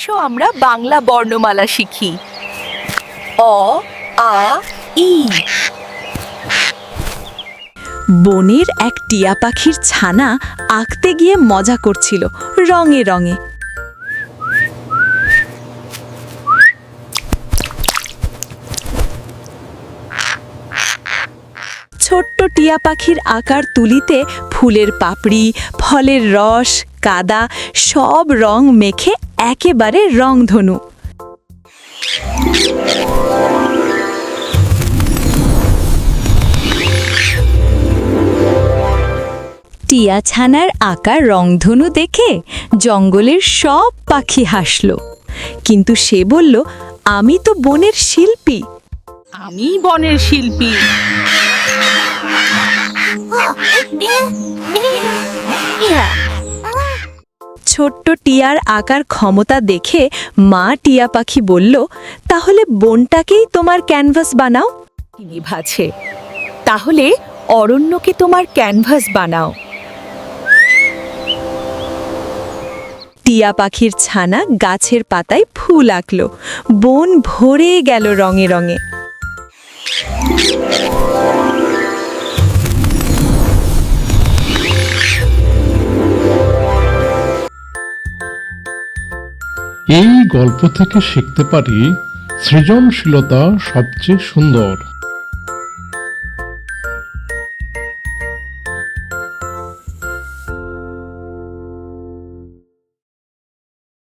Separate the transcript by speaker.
Speaker 1: এসো আমরা বাংলা বর্ণমালা শিখি। অ, আ, ই।
Speaker 2: বনের এক টিয়া পাখির ছানা আঁকতে গিয়ে মজা করছিল রঙে রঙে। ছোট্ট টিয়া পাখির আকার তুলিতে ফুলের পাপড়ি, ফলের রস, কাদা সব রং মেখে একেবারে রংধনু। টিয়া ছানার আঁকা রংধনু দেখে জঙ্গলের সব পাখি হাসল, কিন্তু সে বলল, আমি তো বনের শিল্পী।
Speaker 1: আমি বনের শিল্পী।
Speaker 2: ছোট্ট টিয়ার আঁকার ক্ষমতা দেখে মা টিয়া পাখি বলল, তাহলে বনটাকেই তোমার ক্যানভাস বানাও।
Speaker 1: নিভাছে, তাহলে অরণ্যকে তোমার ক্যানভাস বানাও।
Speaker 2: টিয়া পাখির ছানা গাছের পাতায় ফুল আঁকল, বন ভরে গেল রঙে রঙে।
Speaker 3: এই গল্প থেকে শিখতে পারি সৃজনশীলতা সবচেয়ে সুন্দর।